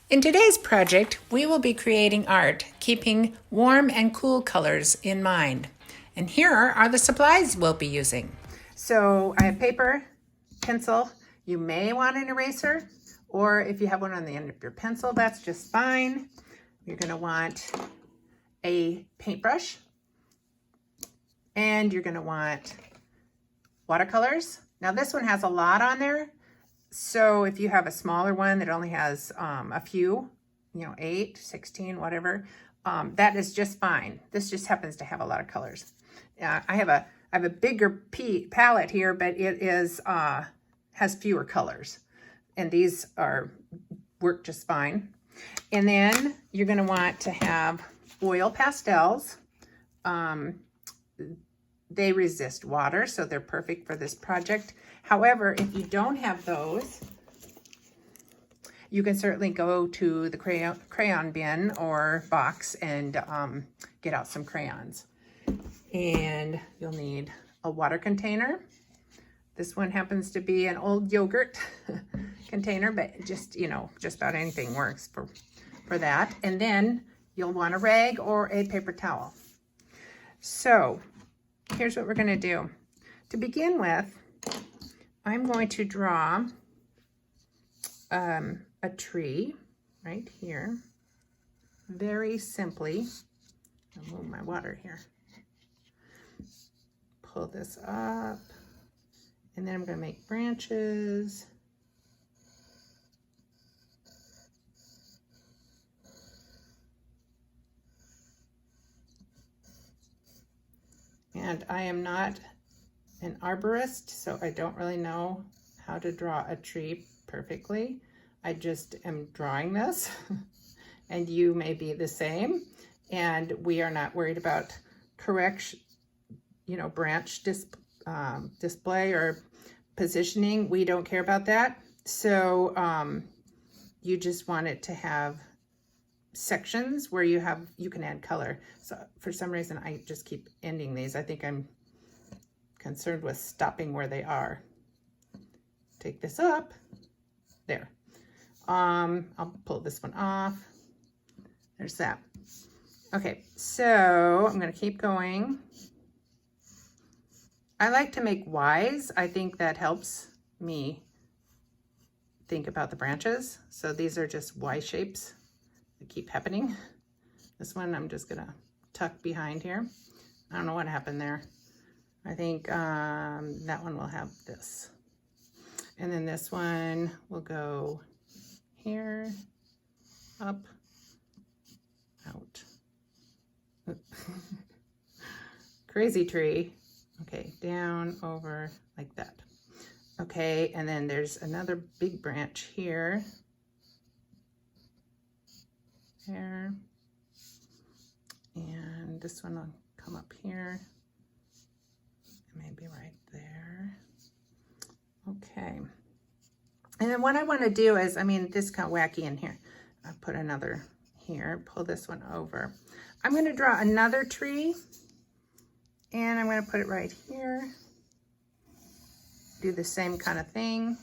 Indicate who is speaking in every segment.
Speaker 1: In today's project, we will be creating art, keeping warm and cool colors in mind. And here are the supplies we'll be using. So I have paper, pencil. You may want an eraser, or if you have one on the end of your pencil, that's just fine. You're going to want a paintbrush, and you're going to want watercolors. Now this one has a lot on there. So if you have a smaller one that only has a few, 8, 16, whatever, that is just fine. This just happens to have a lot of colors. I have a bigger palette here, but it is has fewer colors, and these work just fine. And then you're going to want to have oil pastels. They resist water, so they're perfect for this project. However, if you don't have those, you can certainly go to the crayon bin or box and get out some crayons. And you'll need a water container. This one happens to be an old yogurt container, but just about anything works for that. And then you'll want a rag or a paper towel. So here's what we're going to do. To begin with, I'm going to draw a tree right here, very simply. I'll move my water here. Pull this up, and then I'm going to make branches. And I am not an arborist, so I don't really know how to draw a tree perfectly. I just am drawing this, and you may be the same. And we are not worried about correct, branch display or positioning. We don't care about that. So you just want it to have sections where you can add color. So for some reason I just keep ending these. I think I'm concerned with stopping where they are. Take this up there. I'll pull this one off. There's that. Okay, so I'm going to keep going. I like to make Ys. I think that helps me think about the branches. So these are just Y shapes that keep happening. This one I'm just gonna tuck behind here. I don't know what happened there. I think that one will have this. And then this one will go here, up, out. Crazy tree. Okay, down, over, like that. Okay, and then there's another big branch here. There. And this one will come up here. Maybe right there. Okay. And then what I want to do is, this is kind of wacky in here. I'll put another here, pull this one over. I'm going to draw another tree, and I'm going to put it right here. Do the same kind of thing.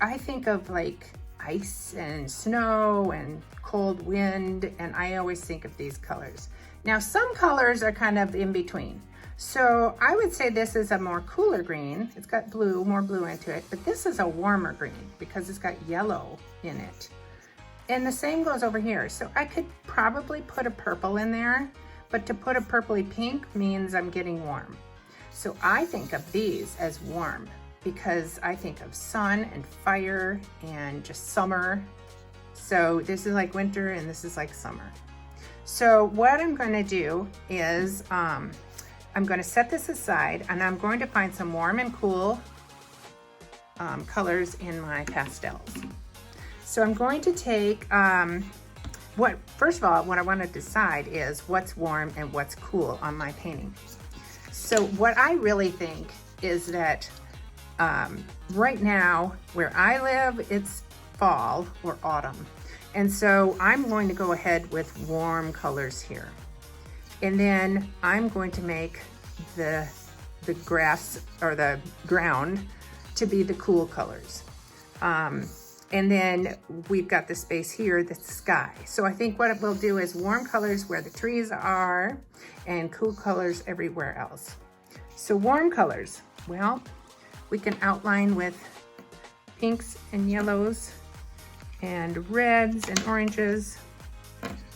Speaker 1: I think of like ice and snow and cold wind, and I always think of these colors. Now some colors are kind of in between. So I would say this is a more cooler green. It's got blue, more blue into it, but this is a warmer green because it's got yellow in it. And the same goes over here. So I could probably put a purple in there, but to put a purpley pink means I'm getting warm. So I think of these as warm because I think of sun and fire and just summer. So this is like winter and this is like summer. So what I'm going to do is I'm going to set this aside and I'm going to find some warm and cool colors in my pastels. So I'm going to take, first of all, what I want to decide is what's warm and what's cool on my painting. So what I really think is that right now where I live, it's fall or autumn. And so I'm going to go ahead with warm colors here. And then I'm going to make the grass or the ground to be the cool colors. And then we've got the space here, the sky. So I think what we'll do is warm colors where the trees are and cool colors everywhere else. So warm colors, well, we can outline with pinks and yellows and reds and oranges.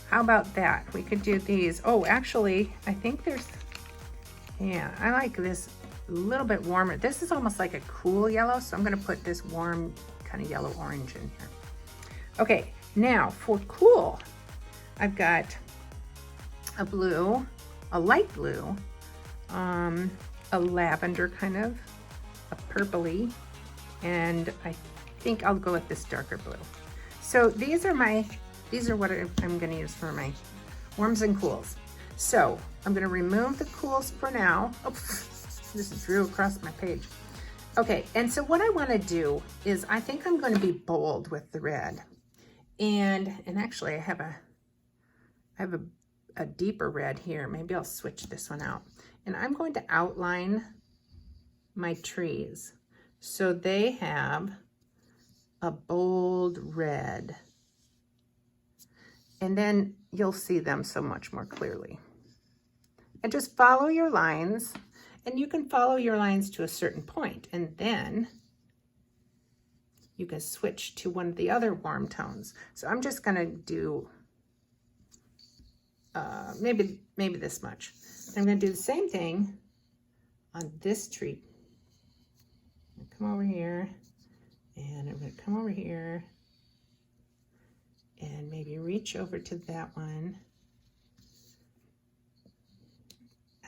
Speaker 1: How about that? We could do these. Oh, actually, I think yeah, I like this a little bit warmer. This is almost like a cool yellow, so I'm gonna put this warm kind of yellow orange in here. Okay, now for cool, I've got a blue, a light blue, a lavender kind of, a purpley, and I think I'll go with this darker blue. So these are what I'm gonna use for my warms and cools. So I'm gonna remove the cools for now. Oops, this drew across my page. Okay, and so what I wanna do is I think I'm gonna be bold with the red. And actually I have a deeper red here. Maybe I'll switch this one out. And I'm going to outline my trees. So they have a bold red. And then you'll see them so much more clearly. And just follow your lines, and you can follow your lines to a certain point, and then you can switch to one of the other warm tones. So I'm just gonna do maybe this much. I'm gonna do the same thing on this tree. I'm gonna come over here, and I'm gonna come over here, and maybe reach over to that one.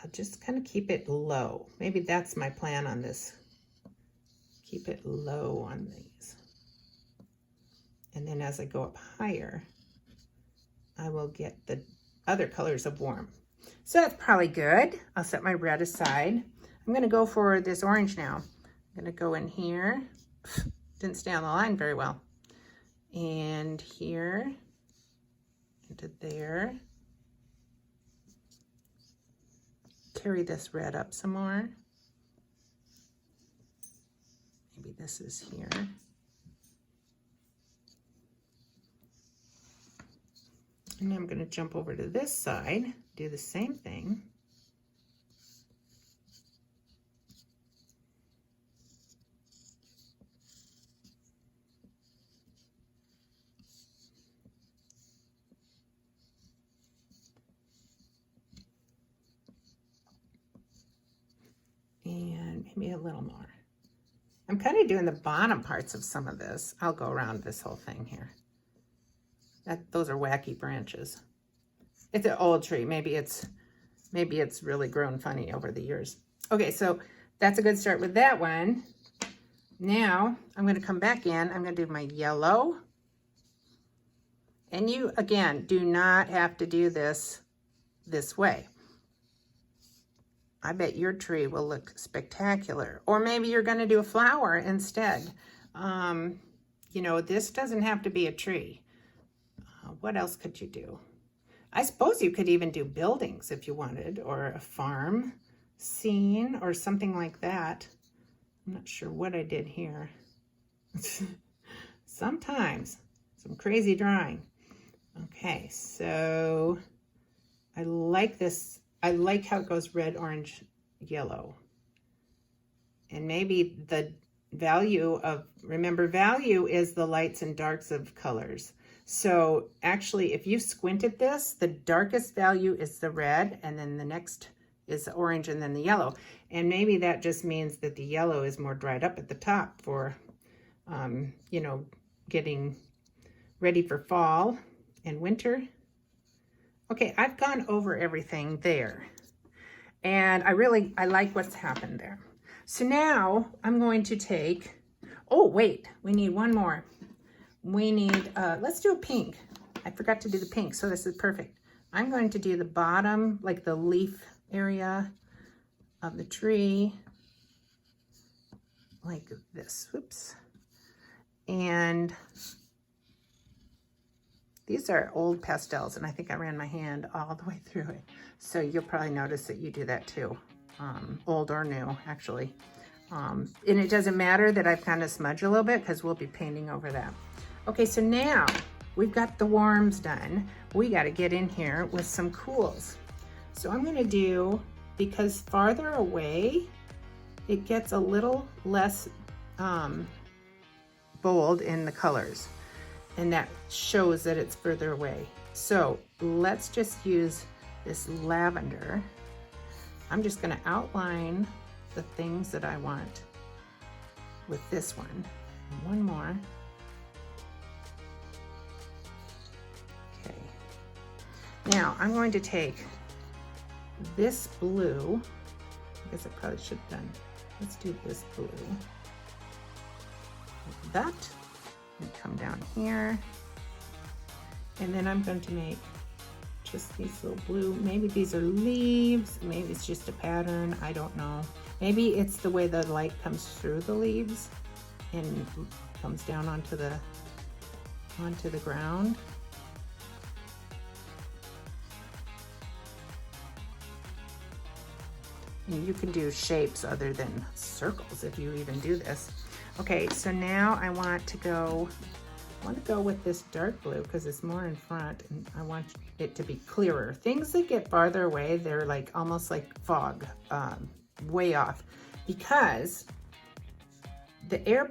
Speaker 1: I'll just kind of keep it low. Maybe that's my plan on this. Keep it low on these. And then as I go up higher, I will get the other colors of warm. So that's probably good. I'll set my red aside. I'm gonna go for this orange now. I'm gonna go in here. Didn't stay on the line very well. And here, into there. Carry this red up some more. Maybe this is here. And I'm going to jump over to this side, do the same thing. And maybe a little more. I'm kind of doing the bottom parts of some of this. I'll go around this whole thing here. Those are wacky branches. It's an old tree. Maybe it's really grown funny over the years. Okay, so that's a good start with that one. Now I'm going to come back in. I'm going to do my yellow. And you, again, do not have to do this way. I bet your tree will look spectacular. Or maybe you're going to do a flower instead. You know, this doesn't have to be a tree. What else could you do? I suppose you could even do buildings if you wanted, or a farm scene or something like that. I'm not sure what I did here. sometimes some crazy drawing. Okay, so I like this. I like how it goes red, orange, yellow. And maybe the value of, remember, value is the lights and darks of colors. So actually, if you squint at this, the darkest value is the red, and then the next is the orange, and then the yellow. And maybe that just means that the yellow is more dried up at the top for, you know, getting ready for fall and winter. Okay, I've gone over everything there. And I like what's happened there. So now I'm going to take, oh wait, we need one more. We need, let's do a pink. I forgot to do the pink, so this is perfect. I'm going to do the bottom, like the leaf area of the tree, like this, whoops. And these are old pastels, and I think I ran my hand all the way through it. So you'll probably notice that you do that too, old or new, actually. And it doesn't matter that I've kind of smudged a little bit because we'll be painting over that. Okay, so now we've got the warms done. We got to get in here with some cools. So I'm going to do, because farther away, it gets a little less bold in the colors. And that shows that it's further away. So let's just use this lavender. I'm just going to outline the things that I want with this one. One more. Okay. Now I'm going to take this blue. I guess I probably should have done. Let's do this blue. Like that. And come down here. And then I'm going to make just these little blue. Maybe these are leaves. Maybe it's just a pattern. I don't know. Maybe it's the way the light comes through the leaves and comes down onto the ground. And you can do shapes other than circles if you even do this. Okay, so now I want to go with this dark blue because it's more in front, and I want it to be clearer. Things that get farther away, they're like almost like fog, way off, because the air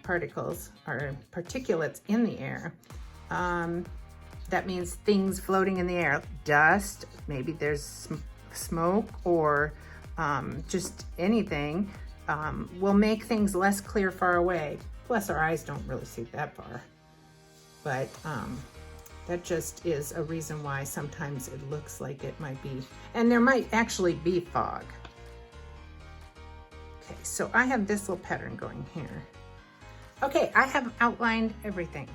Speaker 1: particles are particulates in the air. That means things floating in the air, dust, maybe there's smoke, or just anything. Will make things less clear far away. Plus our eyes don't really see that far. But that just is a reason why sometimes it looks like it might be, and there might actually be fog. Okay, so I have this little pattern going here. Okay, I have outlined everything.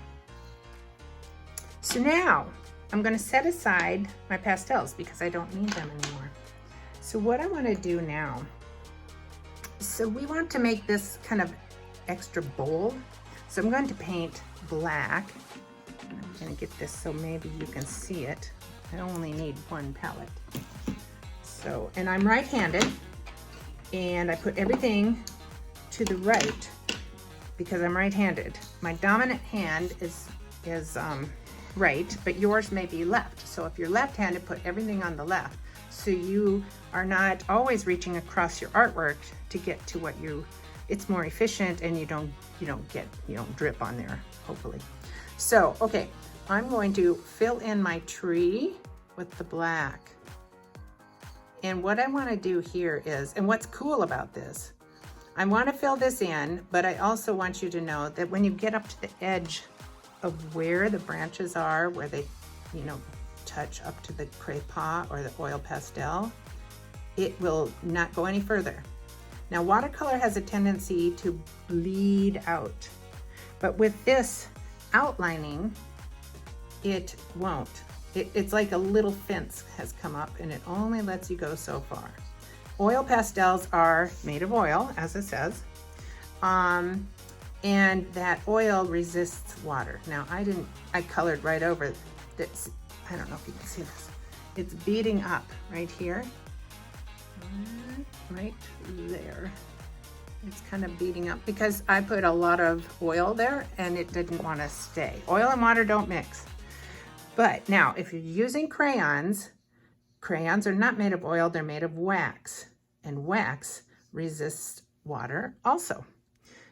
Speaker 1: So now I'm gonna set aside my pastels because I don't need them anymore. So what I wanna do now, so we want to make this kind of extra bold. So I'm going to paint black. I'm going to get this so maybe you can see it. I only need one palette. So, and I'm right-handed, and I put everything to the right because I'm right-handed. My dominant hand is right, but yours may be left. So if you're left-handed, put everything on the left. So you are not always reaching across your artwork to get to what it's more efficient, and you don't drip on there, hopefully. So, okay, I'm going to fill in my tree with the black. And what I want to do here is, and what's cool about this, I want to fill this in, but I also want you to know that when you get up to the edge of where the branches are, where they, touch up to the crayons or the oil pastel, it will not go any further. Now, watercolor has a tendency to bleed out, but with this outlining, it won't. It's like a little fence has come up, and it only lets you go so far. Oil pastels are made of oil, as it says, and that oil resists water. Now, I colored right over this. I don't know if you can see this. It's beading up right here, right there. It's kind of beating up because I put a lot of oil there and it didn't want to stay. Oil and water don't mix. But now, if you're using crayons, crayons are not made of oil, they're made of wax. And wax resists water also.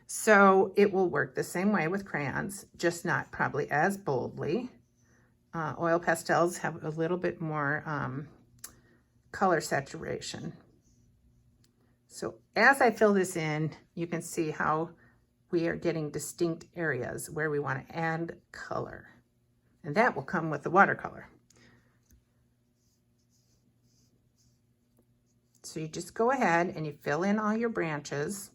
Speaker 1: So it will work the same way with crayons, just not probably as boldly. Oil pastels have a little bit more color saturation. So as I fill this in, you can see how we are getting distinct areas where we want to add color. And that will come with the watercolor. So you just go ahead and you fill in all your branches,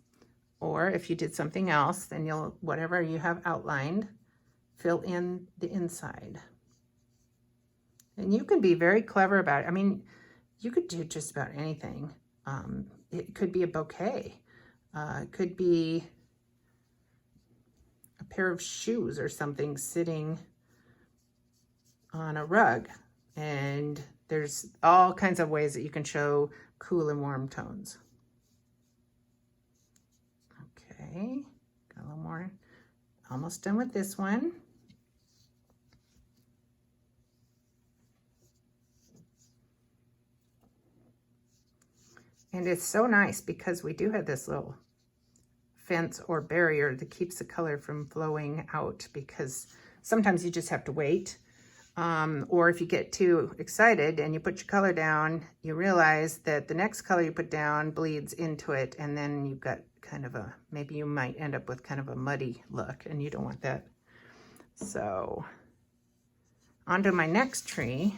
Speaker 1: or if you did something else, then you'll, whatever you have outlined, fill in the inside. And you can be very clever about it. I mean, you could do just about anything. It could be a bouquet. It could be a pair of shoes or something sitting on a rug. And there's all kinds of ways that you can show cool and warm tones. Okay, got a little more. Almost done with this one. And it's so nice because we do have this little fence or barrier that keeps the color from flowing out, because sometimes you just have to wait. Or if you get too excited and you put your color down, you realize that the next color you put down bleeds into it, and then you've got kind of a, maybe you might end up with kind of a muddy look, and you don't want that. So onto my next tree.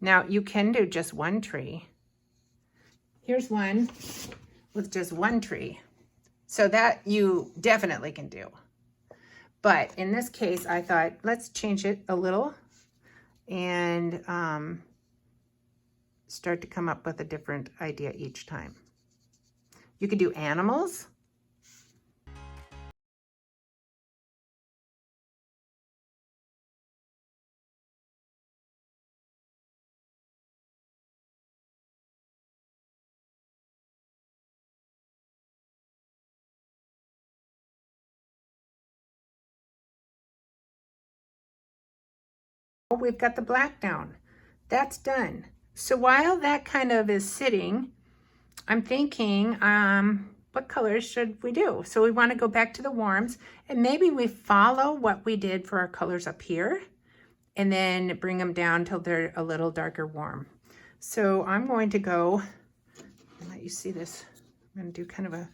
Speaker 1: Now you can do just one tree. Here's one with just one tree. So that you definitely can do. But in this case, I thought, let's change it a little and start to come up with a different idea each time. You could do animals. We've got the black down. That's done. So while that kind of is sitting, I'm thinking, what colors should we do? So we want to go back to the warms, and maybe we follow what we did for our colors up here and then bring them down till they're a little darker warm. So I'm going to go and let you see this. I'm going to do kind of a,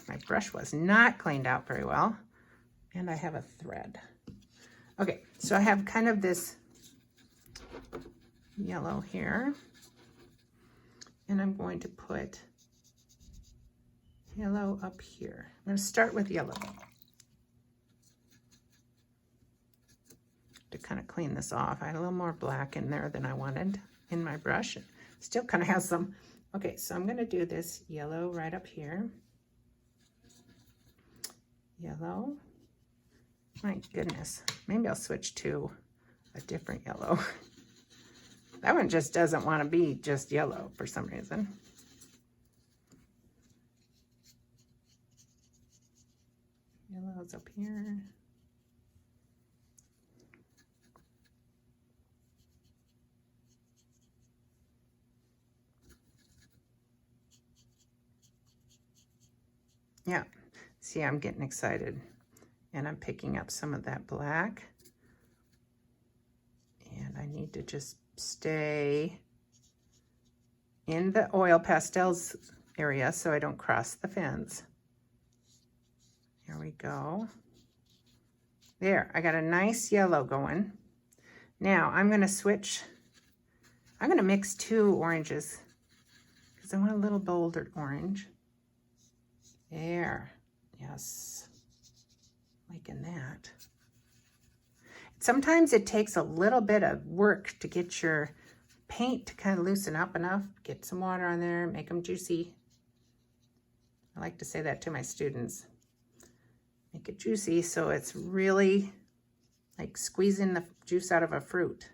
Speaker 1: my brush was not cleaned out very well, and I have a thread. Okay, so I have kind of this yellow here, and I'm going to put yellow up here. I'm going to start with yellow to kind of clean this off. I had a little more black in there than I wanted in my brush. It still kind of has some. Okay, so I'm going to do this yellow right up here. Yellow. My goodness, maybe I'll switch to a different yellow. That one just doesn't want to be just yellow for some reason. Yellow's up here. Yeah, see, I'm getting excited. And I'm picking up some of that black. And I need to just stay in the oil pastels area so I don't cross the fence. Here we go. There, I got a nice yellow going. Now I'm going to switch. I'm going to mix two oranges because I want a little bolder orange. There, yes. Liking that. Sometimes it takes a little bit of work to get your paint to kind of loosen up enough. Get some water on there, make them juicy. I like to say that to my students. Make it juicy so it's really like squeezing the juice out of a fruit.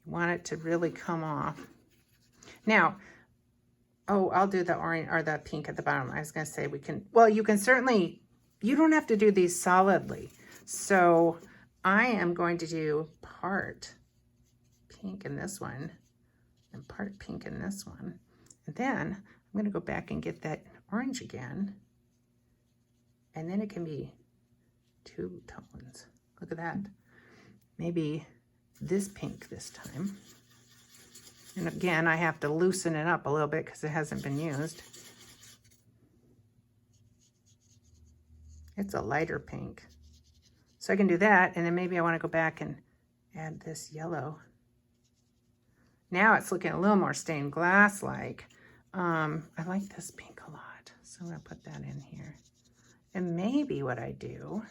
Speaker 1: You want it to really come off. Now, Oh, I'll do the orange or the pink at the bottom. I was going to say we can, well, you can certainly, you don't have to do these solidly. So I am going to do part pink in this one and part pink in this one. And then I'm going to go back and get that orange again. And then it can be 2 tones. Look at that. Maybe this pink this time. And again, I have to loosen it up a little bit because it hasn't been used. It's a lighter pink. So I can do that, and then maybe I want to go back and add this yellow. Now it's looking a little more stained glass-like. I like this pink a lot, so I'm going to put that in here. And maybe what I do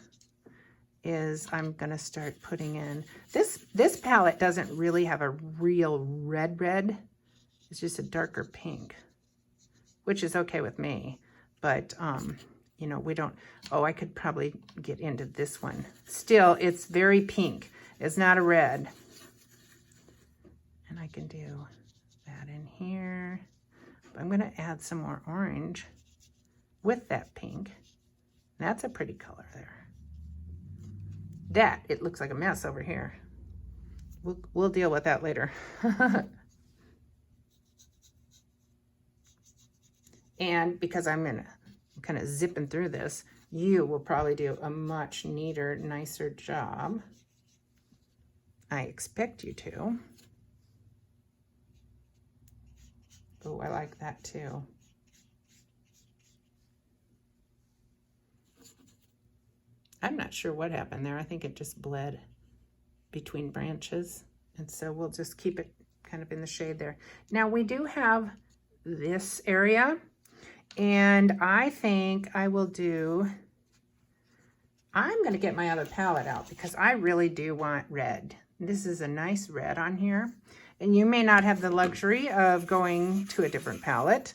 Speaker 1: is I'm going to start putting in, this palette doesn't really have a real red. It's just a darker pink, which is okay with me. But, you know, we don't, oh, I could probably get into this one. Still, it's very pink. It's not a red. And I can do that in here. But I'm going to add some more orange with that pink. That's a pretty color there. That, it looks like a mess over here. We'll deal with that later. And because I'm kind of zipping through this, you will probably do a much neater, nicer job. I expect you to. Oh, I like that too. I'm not sure what happened there. I think it just bled between branches. And so we'll just keep it kind of in the shade there. Now we do have this area, and I think I will do, I'm going to get my other palette out because I really do want red. This is a nice red on here. And you may not have the luxury of going to a different palette,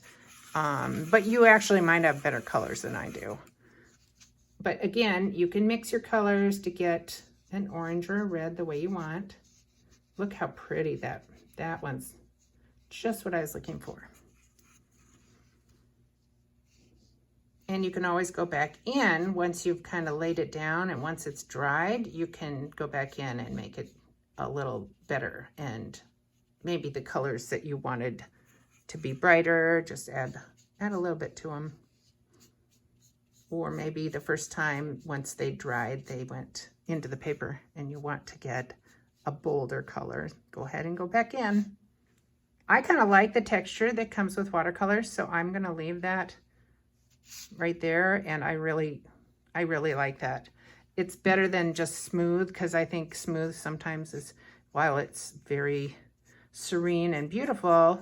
Speaker 1: but you actually might have better colors than I do. But again, you can mix your colors to get an orange or a red the way you want. Look how pretty that one's just what I was looking for. And you can always go back in once you've kind of laid it down, and once it's dried, you can go back in and make it a little better. And maybe the colors that you wanted to be brighter, just add a little bit to them. Or maybe the first time, once they dried, they went into the paper and you want to get a bolder color. Go ahead and go back in. I kind of like the texture that comes with watercolors, so I'm going to leave that right there. And I really like that. It's better than just smooth, because I think smooth sometimes is, while it's very serene and beautiful,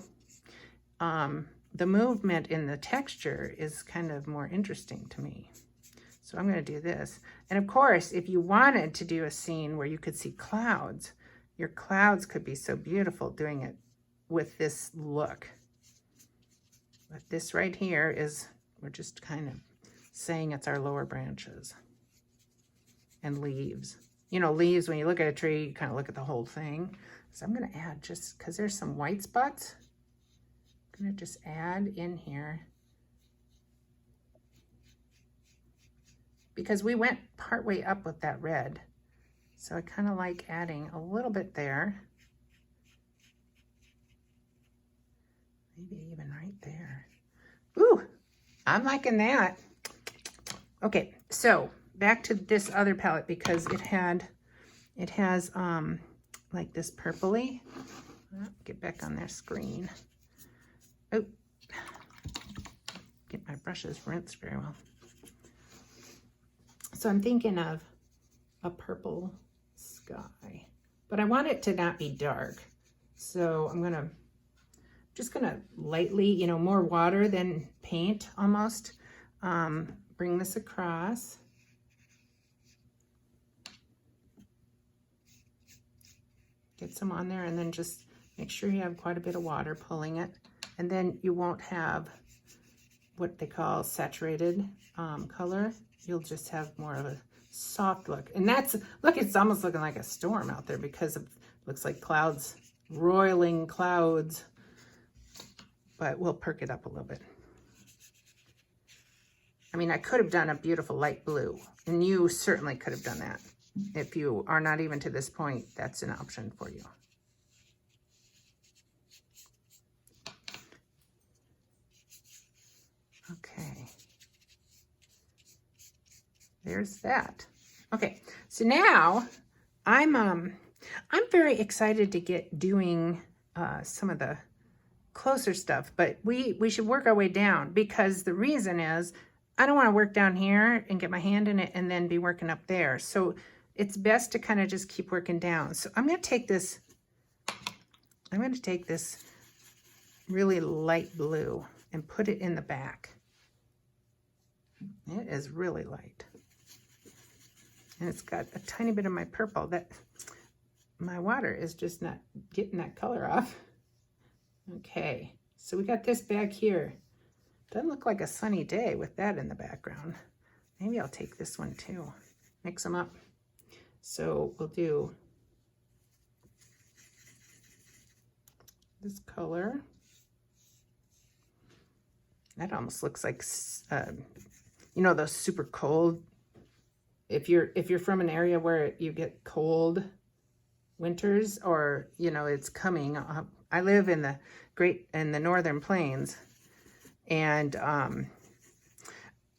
Speaker 1: the movement in the texture is kind of more interesting to me. So I'm going to do this. And of course, if you wanted to do a scene where you could see clouds, your clouds could be so beautiful doing it with this look. But this right here is, we're just kind of saying it's our lower branches and leaves. You know, leaves, when you look at a tree, you kind of look at the whole thing. So I'm going to add, just because there's some white spots, I'm going to just add in here, because we went partway up with that red. So I kind of like adding a little bit there. Maybe even right there. Ooh, I'm liking that. Okay, so back to this other palette, because it has like this purpley. Get back on their screen. Oh, get my brushes rinsed very well. So I'm thinking of a purple sky, but I want it to not be dark. So I'm just gonna lightly, you know, more water than paint almost, bring this across. Get some on there, and then just make sure you have quite a bit of water pulling it. And then you won't have what they call saturated color. You'll just have more of a soft look. And that's, look, it's almost looking like a storm out there, because it looks like clouds, roiling clouds. but we'll perk it up a little bit. I mean, I could have done a beautiful light blue, and you certainly could have done that. If you are not even to this point, that's an option for you. Okay. There's that. Okay, so now I'm very excited to get doing some of the closer stuff, but we should work our way down, because the reason is I don't want to work down here and get my hand in it and then be working up there. So it's best to kind of just keep working down. So I'm going to take this really light blue and put it in the back. It is really light. And it's got a tiny bit of my purple. That my water is just not getting that color off. Okay, so we got this back here. Doesn't look like a sunny day with that in the background. Maybe I'll take this one too. Mix them up. So we'll do this color. That almost looks like, you know, those super cold. If you're from an area where you get cold winters, or you know it's coming. I live in the northern plains, and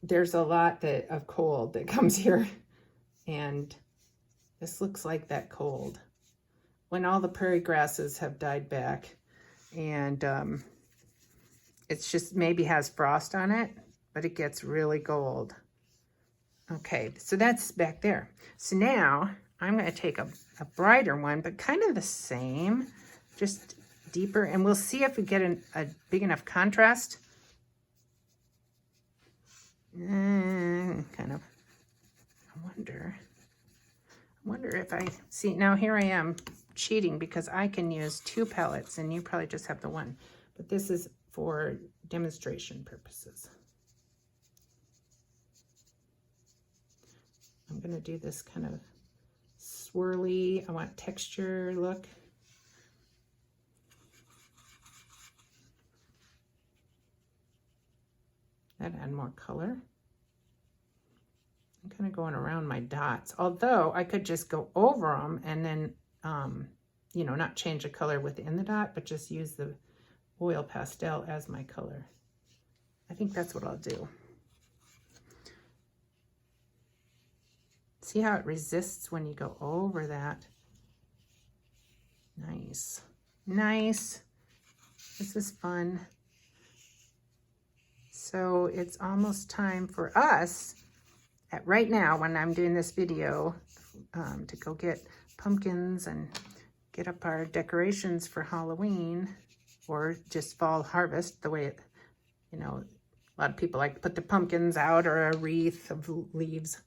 Speaker 1: there's a lot of cold that comes here, and this looks like that cold when all the prairie grasses have died back, and it's just maybe has frost on it, but it gets really gold. Okay, so that's back there. So now I'm going to take a brighter one, but kind of the same, just deeper, and we'll see if we get a big enough contrast. Kind of, I wonder if I, see, now here I am cheating because I can use 2 palettes and you probably just have the one, but this is for demonstration purposes. I'm going to do this kind of swirly, I want texture look. That add more color. I'm kind of going around my dots, although I could just go over them and then, you know, not change the color within the dot, but just use the oil pastel as my color. I think that's what I'll do. See how it resists when you go over that? Nice. Nice. This is fun. So it's almost time for us, right now when I'm doing this video, to go get pumpkins and get up our decorations for Halloween, or just fall harvest, the way it, you know, a lot of people like to put the pumpkins out, or a wreath of leaves.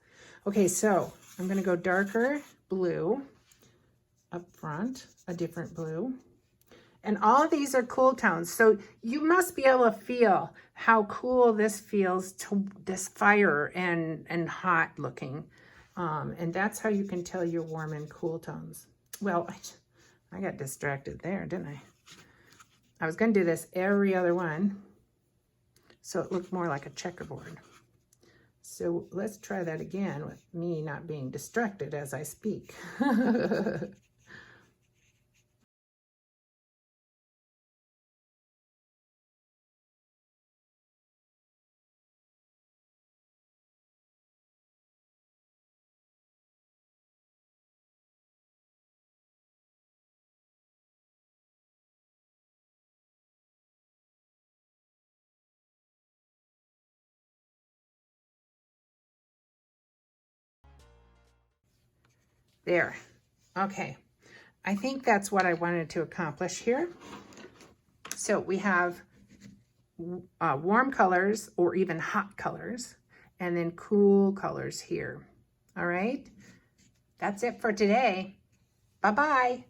Speaker 1: Okay, so I'm going to go darker blue up front, a different blue. And all of these are cool tones. So you must be able to feel how cool this feels to this fire and hot looking. And that's how you can tell you're warm and cool tones. Well, I got distracted there, didn't I? I was going to do this every other one, so it looked more like a checkerboard. So let's try that again with me not being distracted as I speak. There. Okay. I think that's what I wanted to accomplish here. So we have warm colors, or even hot colors, and then cool colors here. All right. That's it for today. Bye-bye.